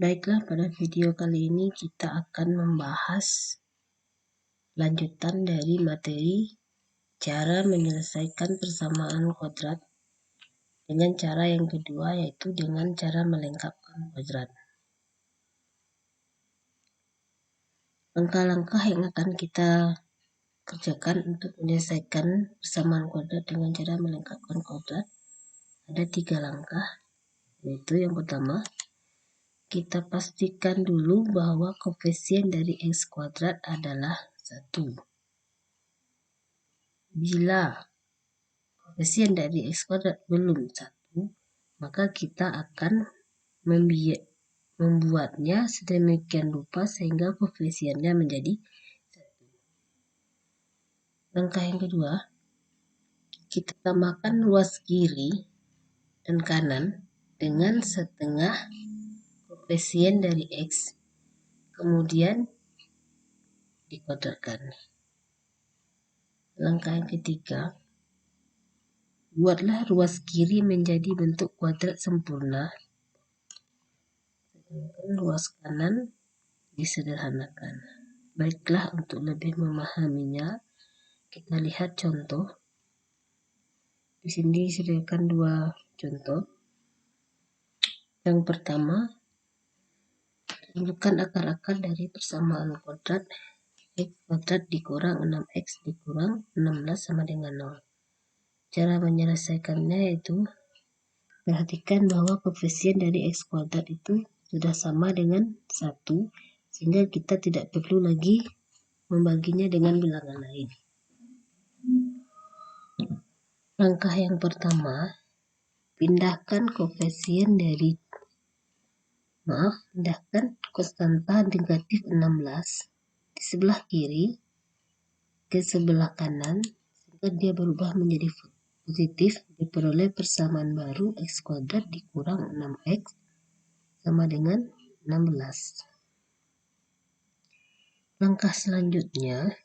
Baiklah, pada video kali ini kita akan membahas lanjutan dari materi cara menyelesaikan persamaan kuadrat dengan cara yang kedua, yaitu dengan cara melengkapkan kuadrat. Langkah-langkah yang akan kita kerjakan untuk menyelesaikan persamaan kuadrat dengan cara melengkapkan kuadrat ada 3 langkah, yaitu yang pertama, kita pastikan dulu bahwa koefisien dari x kuadrat adalah 1. Bila koefisien dari x kuadrat belum 1, maka kita akan membuatnya sedemikian rupa sehingga koefisiennya menjadi 1. Langkah yang kedua, kita tambahkan luas kiri dan kanan dengan setengah koefisien dari x, kemudian dikuadratkan. Langkah yang ketiga, buatlah ruas kiri menjadi bentuk kuadrat sempurna, sedangkan ruas kanan disederhanakan. Baiklah, untuk lebih memahaminya, kita lihat contoh. Di sini disediakan 2 contoh. Yang pertama, tentukan akar-akar dari persamaan kuadrat x kuadrat dikurang 6x dikurang 16 sama dengan 0. Cara menyelesaikannya yaitu perhatikan bahwa koefisien dari x kuadrat itu sudah sama dengan 1, sehingga kita tidak perlu lagi membaginya dengan bilangan lain. Langkah yang pertama, pindahkan konstanta negatif 16 di sebelah kiri ke sebelah kanan sehingga dia berubah menjadi positif, diperoleh persamaan baru x kuadrat dikurang 6x sama dengan 16. Langkah selanjutnya,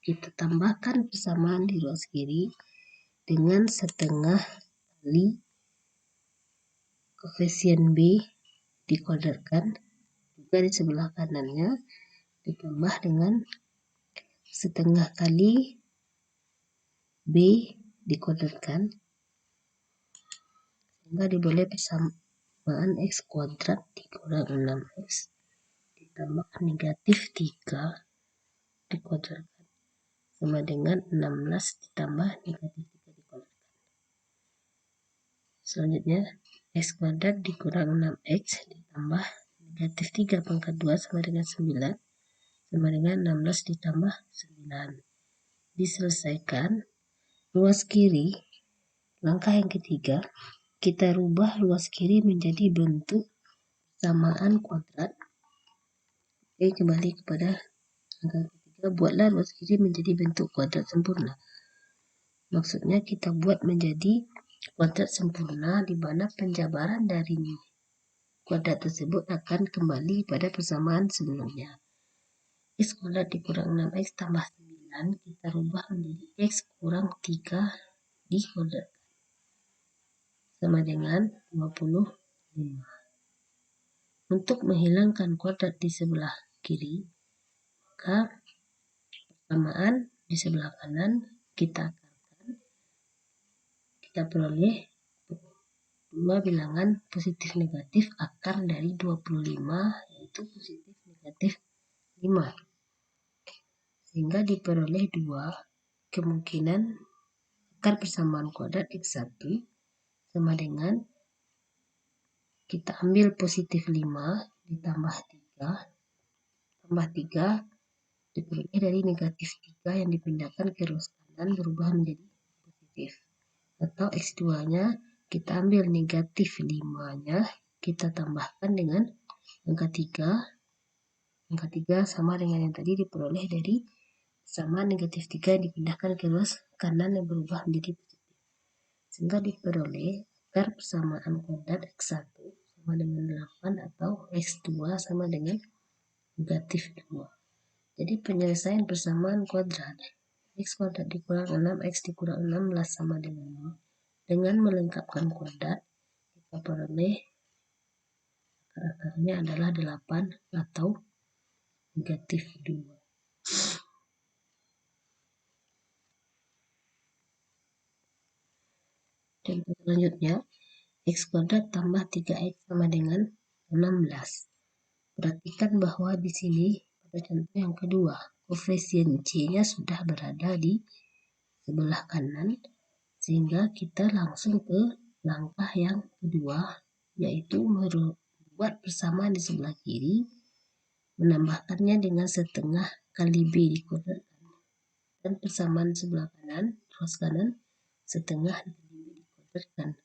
kita tambahkan persamaan di ruas kiri dengan setengah kali koefisien b dikuadratkan, juga di sebelah kanannya ditambah dengan setengah kali b dikuadratkan, sehingga diperoleh persamaan x kuadrat dikurang 6x ditambah negatif 3 dikuadratkan sama dengan 16 ditambah negatif 3 dikuadratkan. Selanjutnya, x kuadrat dikurang 6x ditambah negatif 3 pangkat 2 sama dengan 9 sama dengan 16 ditambah 9. Diselesaikan. Ruas kiri, langkah yang ketiga, kita rubah ruas kiri menjadi bentuk persamaan kuadrat. Oke, kembali kepada langkah ketiga, buatlah ruas kiri menjadi bentuk kuadrat sempurna. Maksudnya kita buat menjadi kuadrat sempurna di mana penjabaran dari kuadrat tersebut akan kembali pada persamaan sebelumnya. X kuadrat dikurang 6x tambah 9 kita rubah menjadi x kurang 3 dikuadratkan sama dengan 25. Untuk menghilangkan kuadrat di sebelah kiri, maka persamaan di sebelah kanan kita akarkan, kita peroleh 2 bilangan positif negatif akar dari 25, yaitu positif negatif 5, sehingga diperoleh 2 kemungkinan akar persamaan kuadrat x1 sama dengan, kita ambil positif 5 ditambah 3 tambah 3 diperoleh dari negatif 3 yang dipindahkan ke ruas kanan berubah menjadi positif, atau x2 nya kita ambil negatif 5 nya kita tambahkan dengan angka 3 sama dengan yang tadi diperoleh dari sama negatif 3 yang dipindahkan ke ruas kanan yang berubah menjadi positif, sehingga diperoleh akar persamaan kuadrat x1 sama dengan 8 atau x2 sama dengan negatif 2. Jadi penyelesaian persamaan kuadrat x kuadrat dikurang 6x dikurang 16 sama dengan 0 dengan melengkapkan kuadrat, kita peroleh akar-akarnya adalah 8 atau negatif 2. Contoh selanjutnya, x kuadrat tambah 3x sama dengan 16. Perhatikan bahwa di sini pada contoh yang kedua, koefisien C-nya sudah berada di sebelah kanan, sehingga kita langsung ke langkah yang kedua, yaitu membuat persamaan di sebelah kiri, menambahkannya dengan setengah kali B dikuadratkan, dan persamaan sebelah kanan, ruas kanan, setengah kali B dikuadratkan.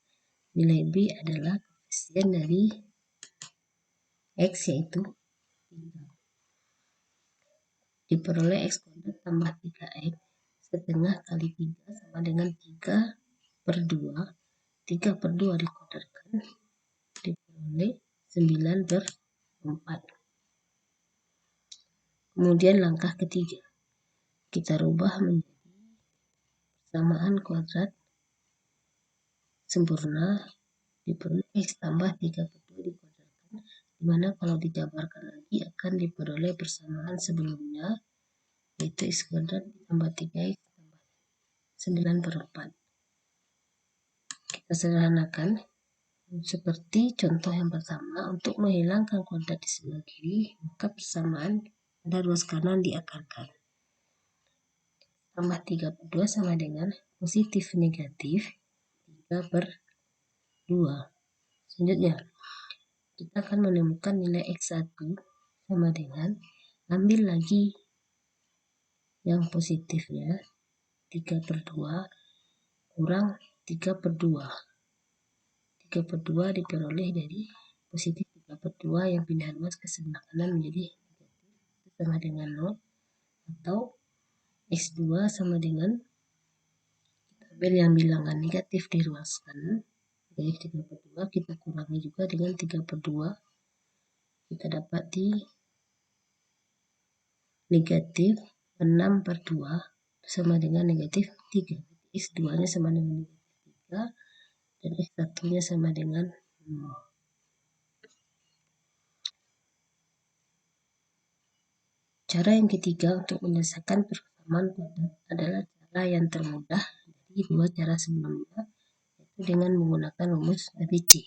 Nilai B adalah koefisien dari X, yaitu 3. Diperoleh X kuadrat tambah 3X setengah kali 3 sama dengan 3/2. 3/2 dikuadratkan diperoleh 9/4. Kemudian langkah ketiga, kita rubah menjadi persamaan kuadrat sempurna, diperoleh X tambah 3/2 dikuadratkan, dimana kalau dijabarkan lagi akan diperoleh persamaan sebelumnya, yaitu X kuadrat tambah 3X tambah 9/4. Kita sederhanakan seperti contoh yang pertama. Untuk menghilangkan kuadrat di sebelah kiri, maka persamaan pada ruas kanan diakarkan. Tambah 3/2 sama dengan positif negatif 3/2. Selanjutnya, kita akan menemukan nilai X1 sama dengan, ambil lagi yang positifnya, 3/2 kurang 3/2. 3/2 diperoleh dari positif 3/2 yang pindah ruas ke sebelah kanan menjadi negatif, sama dengan 0, atau X2 sama dengan, kita ambil yang bilangan negatif di ruas kanan, negatif 3/2, kita kurangi juga dengan 3/2, kita dapati negatif 6/2 sama dengan negatif 3. X2 nya sama dengan negatif 3 dan X1 nya sama dengan 0. Cara yang ketiga untuk menyelesaikan persamaan kuadrat adalah cara yang termudah dari dua cara sebelumnya, yaitu dengan menggunakan rumus ABC.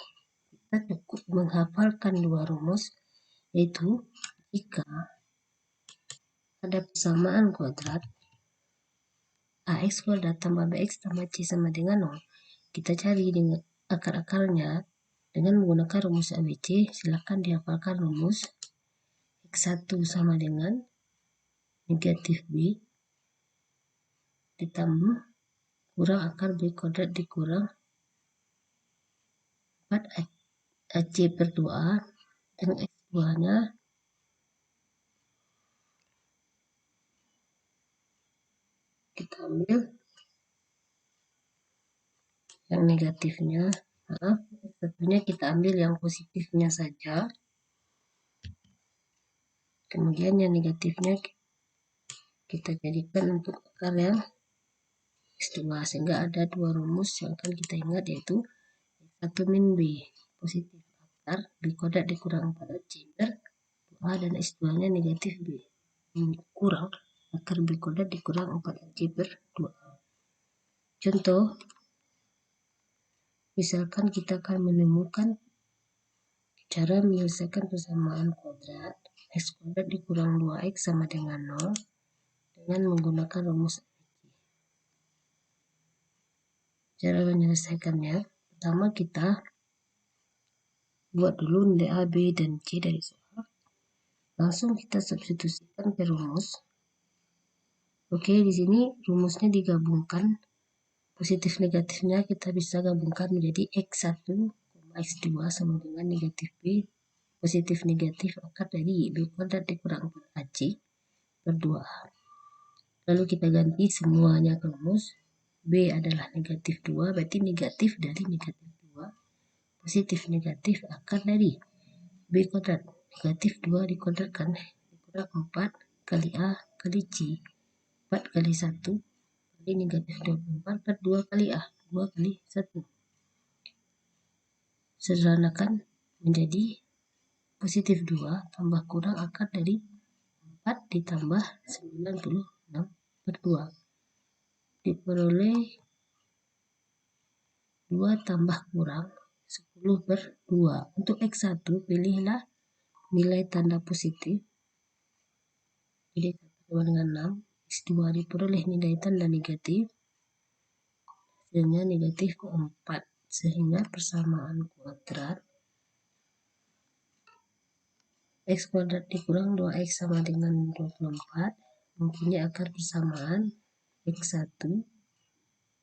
Kita cukup menghafalkan dua rumus, yaitu jika ada persamaan kuadrat AX kuadrat tambah BX tambah C sama dengan 0, kita cari dengan akar-akarnya dengan menggunakan rumus ABC. Silakan dihafalkan rumus X1 sama dengan negatif B ditambah kurang akar B kuadrat dikurang 4 AC/2A, dan X2 nya kita ambil yang negatifnya, satunya kita ambil yang positifnya saja, kemudian yang negatifnya kita jadikan untuk akar yang X2, sehingga ada dua rumus yang akan kita ingat, yaitu X1 min B positif akar B kuadrat dikurang 4AC/2A, dan X2 nya negatif B kurang akar B kuadrat dikurang 4AC/2A. Contoh, misalkan kita akan menemukan cara menyelesaikan persamaan kuadrat X kuadrat dikurang 2X sama dengan 0 dengan menggunakan rumus ABC. Cara menyelesaikannya, pertama kita buat dulu nilai A, B, dan C dari soal. Langsung kita substitusikan ke rumus. Oke, di sini rumusnya digabungkan. Positif negatifnya kita bisa gabungkan menjadi X1, X2 sama dengan negatif B positif negatif akar dari B kuadrat dikurang 4AC/2A. Lalu kita ganti semuanya ke rumus. B adalah negatif 2, berarti negatif dari negatif 2 positif negatif akar dari B kuadrat negatif 2 dikuadratkan dikurang 4 kali A kali C, 4 kali 1 kali negatif 24 per 2 kali A, 2 kali 1. Sederhanakan menjadi positif 2 tambah kurang akar dari 4 ditambah 96 per 2. Diperoleh 2 tambah kurang 10 per 2. Untuk X1 pilihlah nilai tanda positif. Jadi sama dengan 6. X2 diperoleh nilai tanda negatif. Hasilnya negatif 4. Sehingga persamaan kuadrat X kuadrat dikurang 2X sama dengan 24. Mempunyai akar persamaan X1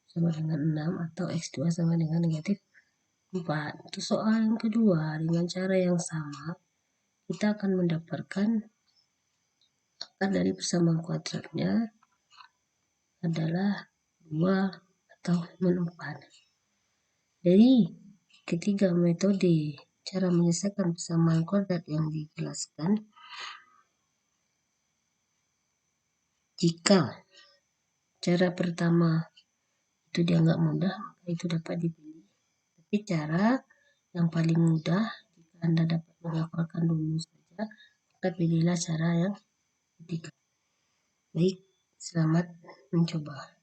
sama dengan 6 atau X2 sama dengan negatif 4. Untuk soal yang kedua, dengan cara yang sama, kita akan mendapatkan akar dari persamaan kuadratnya adalah 2 atau 4. Dari ketiga metode cara menyelesaikan persamaan kuadrat yang dijelaskan, jika cara pertama itu dianggap mudah, maka itu dapat dipilih. Tapi cara yang paling mudah, jika Anda dapat menghafalkan dulu saja, maka pilihlah cara yang ketiga. Baik, selamat mencoba.